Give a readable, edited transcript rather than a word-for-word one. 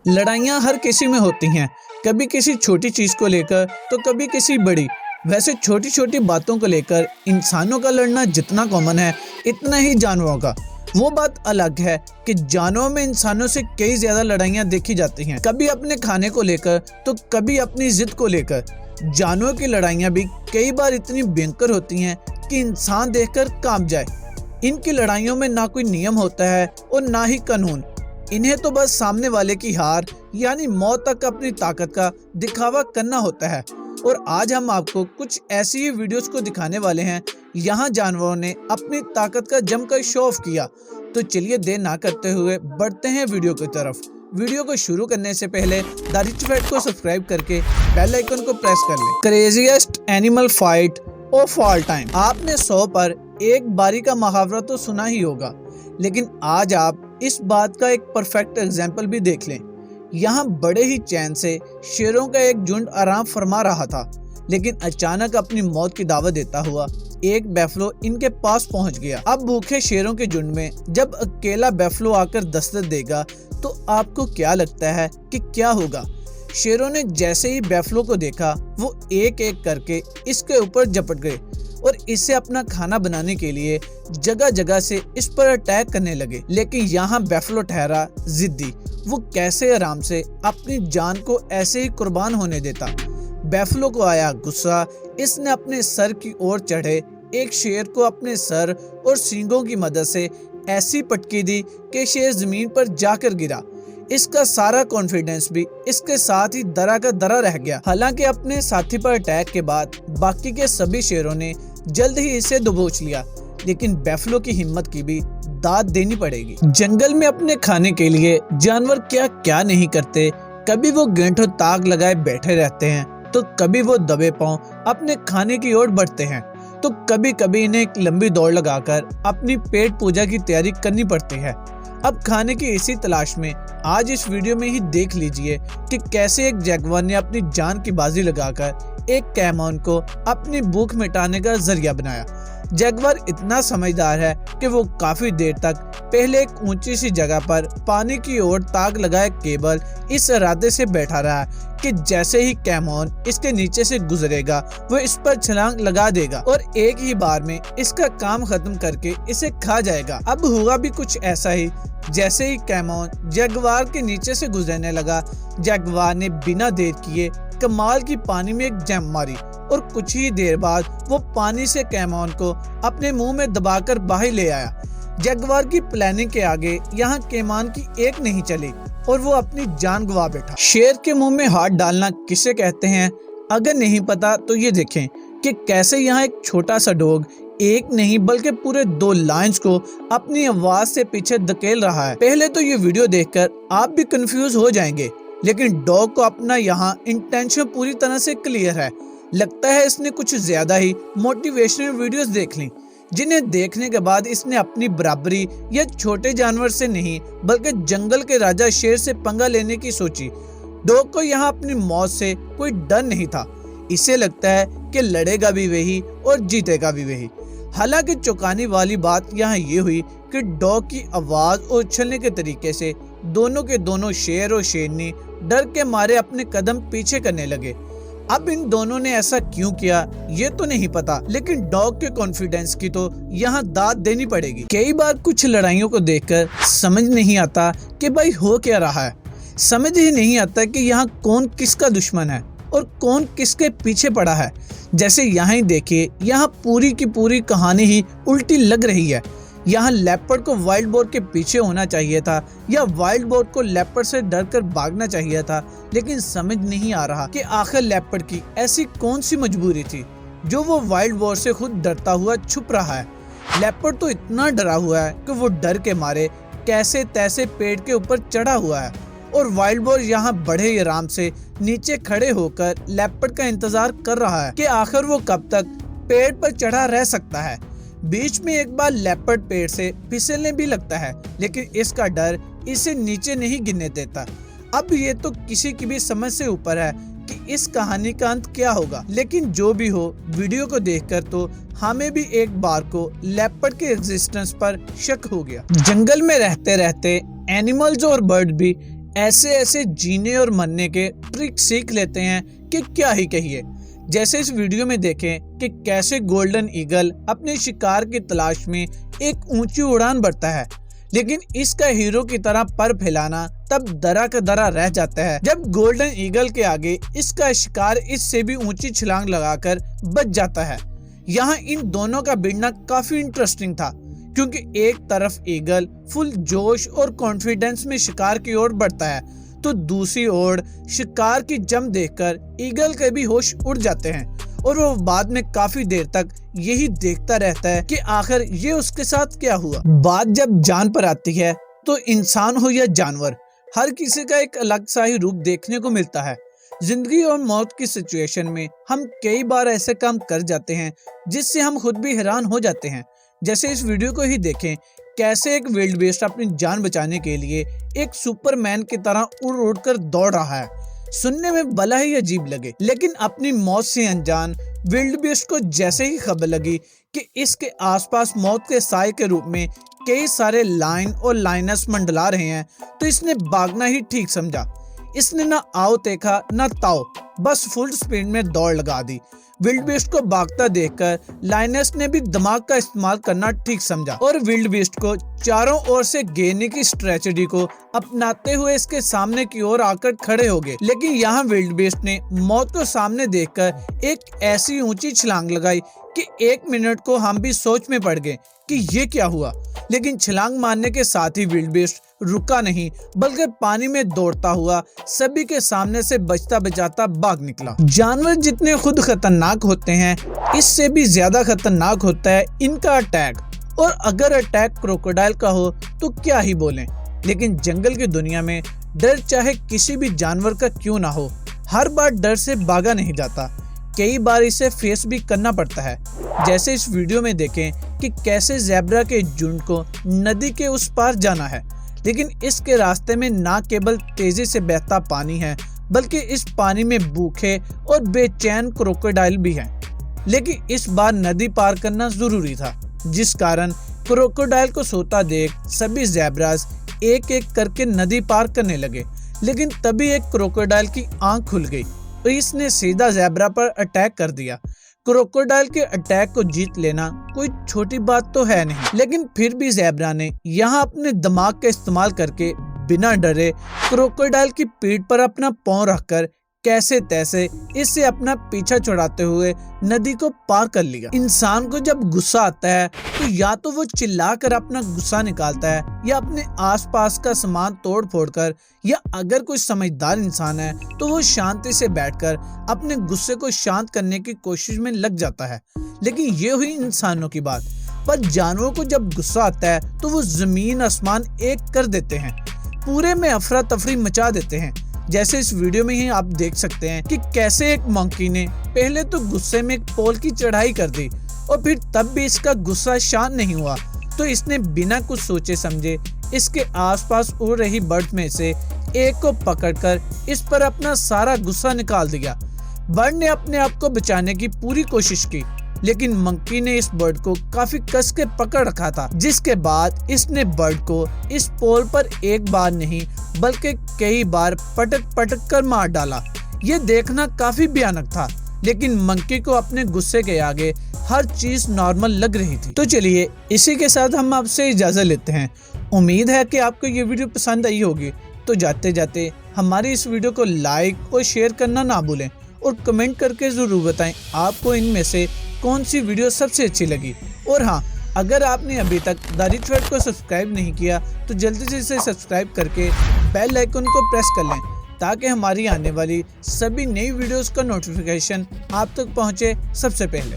लड़ाइयाँ हर किसी में होती हैं, कभी किसी छोटी चीज़ को लेकर तो कभी किसी बड़ी। वैसे छोटी छोटी बातों को लेकर इंसानों का लड़ना जितना कॉमन है, इतना ही जानवरों का। वो बात अलग है कि जानवरों में इंसानों से कई ज्यादा लड़ाइयाँ देखी जाती हैं, कभी अपने खाने को लेकर तो कभी अपनी जिद को लेकर। जानवरों की लड़ाइयाँ भी कई बार इतनी भयंकर होती हैं कि इंसान देखकर कांप जाए। इनकी लड़ाइयों में ना कोई नियम होता है और ना ही कानून। इन्हें तो बस सामने वाले की हार यानी मौत तक अपनी ताकत का दिखावा करना होता है। और आज हम आपको कुछ ऐसी ही वीडियोस को दिखाने वाले हैं, यहाँ जानवरों ने अपनी ताकत का जमकर शो ऑफ किया। तो चलिए देर ना करते हुए बढ़ते हैं वीडियो की तरफ। वीडियो को शुरू करने से पहले द रिच फैक्ट को सब्सक्राइब करके बेल आइकन को प्रेस कर लें। Craziest animal fight of all time. आपने 100 पर एक बारी का मुहावरा तो सुना ही होगा, लेकिन आज आप इस बात का एक परफेक्ट एग्जाम्पल भी देख लें। यहाँ बड़े ही चैन से शेरों का एक झुंड आराम फरमा रहा था, लेकिन अचानक अपनी मौत की दावत देता हुआ एक बैफलो इनके पास पहुंच गया। अब भूखे शेरों के झुंड में जब अकेला बैफलो आकर दस्तक देगा तो आपको क्या लगता है कि क्या होगा? शेरों ने जैसे ही बैफलो को देखा, वो एक एक करके इसके ऊपर झपट गए और इसे अपना खाना बनाने के लिए जगह जगह से इस पर अटैक करने लगे। लेकिन यहाँ बैफलो ठहरा जिद्दी। वो कैसे आराम से अपनी जान को ऐसे ही कुर्बान होने देता? बैफलो को आया गुस्सा। इसने अपने सर की ओर चढ़े एक शेर को अपने सर और सींगों की मदद से ऐसी पटकी दी कि शेर जमीन पर जाकर गिरा। इसका सारा कॉन्फिडेंस भी इसके साथ ही दरा का दरा रह गया। हालांकि अपने साथी पर अटैक के बाद बाकी के सभी शेरों ने जल्द ही इसे दबोच लिया, लेकिन बैफलो की हिम्मत की भी दाद देनी पड़ेगी। जंगल में अपने खाने के लिए जानवर क्या क्या नहीं करते। कभी वो गेंठों ताक लगाए बैठे रहते हैं, तो कभी वो दबे पांव अपने खाने की ओर बढ़ते हैं, तो कभी कभी इन्हें एक लंबी दौड़ लगाकर अपनी पेट पूजा की तैयारी करनी पड़ती है। अब खाने की इसी तलाश में आज इस वीडियो में ही देख लीजिए कि कैसे एक जैगुआर ने अपनी जान की बाजी लगाकर एक कैमन को अपनी भूख मिटाने का जरिया बनाया। जैगुआर इतना समझदार है कि वो काफी देर तक पहले एक ऊंची सी जगह पर पानी की ओर ताक लगाए केवल इस इरादे से बैठा रहा कि जैसे ही कैमन इसके नीचे से गुजरेगा वो इस पर छलांग लगा देगा और एक ही बार में इसका काम खत्म करके इसे खा जाएगा। अब हुआ भी कुछ ऐसा ही। जैसे ही कैमन जैगुआर के नीचे से गुजरने लगा, जैगुआर ने बिना देर किए कमाल की पानी में एक जंप मारी और कुछ ही देर बाद वो पानी से कैमन को अपने मुंह में दबाकर बाहर ले आया। जैगुआर की प्लानिंग के आगे यहाँ कैमन की एक नहीं चली और वो अपनी जान गंवा बैठा। शेर के मुंह में हाथ डालना किसे कहते हैं? अगर नहीं पता तो ये देखें कि कैसे यहाँ एक छोटा सा डॉग एक नहीं बल्कि पूरे 2 लायंस को अपनी आवाज से पीछे धकेल रहा है। पहले तो ये वीडियो देखकर आप भी कंफ्यूज हो जाएंगे, लेकिन डॉग को अपना यहाँ इंटेंशन पूरी तरह से क्लियर है। लगता है इसने कुछ ज्यादा ही मोटिवेशनल वीडियोस देख ली, जिन्हें देखने के बाद इसने अपनी बराबरी या छोटे जानवर से नहीं बल्कि जंगल के राजा शेर से पंगा लेने की सोची। डॉग को यहाँ अपनी मौत से कोई डर नहीं था। इसे लगता है कि लड़ेगा भी वही और जीतेगा भी वही। हालांकि चौंकाने वाली बात यहाँ ये हुई कि डॉग की आवाज और उछलने के तरीके से दोनों के दोनों शेर और शेरनी डर के मारे अपने कदम पीछे करने लगे। अब इन दोनों ने ऐसा क्यों किया ये तो नहीं पता, लेकिन डॉग के कॉन्फिडेंस की तो यहाँ दाद देनी पड़ेगी। कई बार कुछ लड़ाइयों को देखकर समझ नहीं आता कि भाई हो क्या रहा है। समझ ही नहीं आता कि यहाँ कौन किसका दुश्मन है और कौन किसके पीछे पड़ा है। जैसे यहाँ ही देखिए, यहाँ पूरी की पूरी कहानी ही उल्टी लग रही है। यहाँ लेपर्ड को वाइल्ड बोर के पीछे होना चाहिए था या वाइल्ड बोर को लेपर्ड से डरकर भागना चाहिए था, लेकिन समझ नहीं आ रहा कि आखिर लेपर्ड की ऐसी कौन सी मजबूरी थी जो वो वाइल्ड बोर से खुद डरता हुआ छुप रहा है। लेपर्ड तो इतना डरा हुआ है कि वो डर के मारे कैसे तैसे पेड़ के ऊपर चढ़ा हुआ है और वाइल्ड बोर यहाँ बड़े आराम से नीचे खड़े होकर लेपर्ड का इंतजार कर रहा है कि आखिर वो कब तक पेड़ पर चढ़ा रह सकता है। बीच में एक बार लेपर्ड पेड़ से फिसलने भी लगता है, लेकिन इसका डर इसे नीचे नहीं गिरने देता। अब ये तो किसी की भी समझ से ऊपर है कि इस कहानी का अंत क्या होगा, लेकिन जो भी हो वीडियो को देखकर तो हमें भी एक बार को लेपर्ड के एग्जिस्टेंस पर शक हो गया। जंगल में रहते रहते एनिमल्स और बर्ड भी ऐसे ऐसे जीने और मरने के ट्रिक सीख लेते हैं कि क्या ही कहिए। जैसे इस वीडियो में देखें कि कैसे गोल्डन ईगल अपने शिकार की तलाश में एक ऊंची उड़ान भरता है, लेकिन इसका हीरो की तरह पर फैलाना तब दरा का दरा रह जाता है जब गोल्डन ईगल के आगे इसका शिकार इससे भी ऊंची छलांग लगाकर बच जाता है। यहाँ इन दोनों का भिड़ना काफी इंटरेस्टिंग था, क्योंकि एक तरफ ईगल फुल जोश और कॉन्फिडेंस में शिकार की ओर बढ़ता है, तो दूसरी ओर शिकार की जम देखकर ईगल के भी होश उड़ जाते हैं और वो बाद में काफी देर तक यही देखता रहता है कि आखिर ये उसके साथ क्या हुआ। बात जब जान पर आती है तो इंसान हो या जानवर, हर किसी का एक अलग सा ही रूप देखने को मिलता है। जिंदगी और मौत की सिचुएशन में हम कई बार ऐसे काम कर जाते हैं जिससे हम खुद भी हैरान हो जाते हैं। जैसे इस वीडियो को ही देखें, कैसे एक विल्ड बीस्ट अपनी जान बचाने के लिए एक सुपरमैन की तरह उड़ उड़ कर दौड़ रहा है। सुनने में भला ही अजीब लगे, लेकिन अपनी मौत से अनजान विल्ड बीस्ट को जैसे ही खबर लगी कि इसके आसपास मौत के साए के रूप में कई सारे लाइन और लाइनस मंडला रहे हैं, तो इसने भागना ही ठीक समझा। इसने ना आओ देखा ना ताओ, बस फुल स्पीड में दौड़ लगा दी। विल्ड बीस्ट को भागता देखकर लाइनस ने भी दिमाग का इस्तेमाल करना ठीक समझा और विल्ड बीस्ट को चारों ओर से घेरने की स्ट्रेटजी को अपनाते हुए इसके सामने की ओर आकर खड़े हो गए। लेकिन यहाँ विल्ड बीस्ट ने मौत को सामने देखकर एक ऐसी ऊंची छलांग लगाई कि 1 मिनट को हम भी सोच में पड़ गए कि ये क्या हुआ। लेकिन छलांग मारने के साथ ही विल्ड बीस्ट रुका नहीं, बल्कि पानी में दौड़ता हुआ सभी के सामने से बचता बचाता भाग निकला। जानवर जितने खुद खतरनाक होते हैं, इससे भी ज्यादा खतरनाक होता है इनका अटैक। और अगर अटैक क्रोकोडाइल का हो तो क्या ही बोलें। लेकिन जंगल की दुनिया में डर चाहे किसी भी जानवर का क्यों ना हो, हर बार डर से भागा नहीं जाता, कई बार इसे फेस भी करना पड़ता है। जैसे इस वीडियो में देखें कि कैसे ज़ेब्रा के झुंड को नदी के उस पार जाना है, लेकिन इसके रास्ते में ना केवल तेजी से बहता पानी है, बल्कि इस पानी में भूखे और बेचैन क्रोकोडाइल भी हैं। लेकिन इस बार नदी पार करना जरूरी था, जिस कारण क्रोकोडाइल को सोता देख सभी ज़ेब्रास एक एक करके नदी पार करने लगे। लेकिन तभी एक क्रोकोडाइल की आंख खुल गई और इसने सीधा ज़ेब्रा पर अटैक कर दिया। क्रोकोडाइल के अटैक को जीत लेना कोई छोटी बात तो है नहीं, लेकिन फिर भी ज़ेब्रा ने यहाँ अपने दिमाग का इस्तेमाल करके बिना डरे क्रोकोडाइल की पीठ पर अपना पांव रखकर कैसे तैसे इससे अपना पीछा छुड़ाते हुए नदी को पार कर लिया। इंसान को जब गुस्सा आता है तो या तो वो चिल्लाकर अपना गुस्सा निकालता है या अपने आसपास का सामान तोड़ फोड़ कर, या अगर कोई समझदार इंसान है तो वो शांति से बैठकर अपने गुस्से को शांत करने की कोशिश में लग जाता है। लेकिन ये हुई इंसानों की बात, पर जानवरों को जब गुस्सा आता है तो वो जमीन आसमान एक कर देते हैं, पूरे में अफरा तफरी मचा देते हैं। जैसे इस वीडियो में ही आप देख सकते हैं कि कैसे एक मंकी ने पहले तो गुस्से में एक पोल की चढ़ाई कर दी और फिर तब भी इसका गुस्सा शांत नहीं हुआ, तो इसने बिना कुछ सोचे समझे इसके आसपास उड़ रही बर्ड में से एक को पकड़कर इस पर अपना सारा गुस्सा निकाल दिया। बर्ड ने अपने आप को बचाने की पूरी कोशिश की, लेकिन मंकी ने इस बर्ड को काफी कस के पकड़ रखा था, जिसके बाद इसने बर्ड को इस पोल पर एक बार नहीं बल्कि कई बार पटक पटक कर मार डाला। ये देखना काफी भयानक था, लेकिन मंकी को अपने गुस्से के आगे हर चीज नॉर्मल लग रही थी। तो चलिए इसी के साथ हम आपसे इजाजत लेते हैं। उम्मीद है कि आपको ये वीडियो पसंद आई होगी। तो जाते जाते हमारी इस वीडियो को लाइक और शेयर करना ना भूलें और कमेंट करके जरूर बताएं आपको इनमें से कौन सी वीडियो सबसे अच्छी लगी। और हाँ, अगर आपने अभी तक द रिच फैक्ट को सब्सक्राइब नहीं किया तो जल्दी से इसे सब्सक्राइब करके बेल आइकन को प्रेस कर लें, ताकि हमारी आने वाली सभी नई वीडियोस का नोटिफिकेशन आप तक पहुंचे सबसे पहले।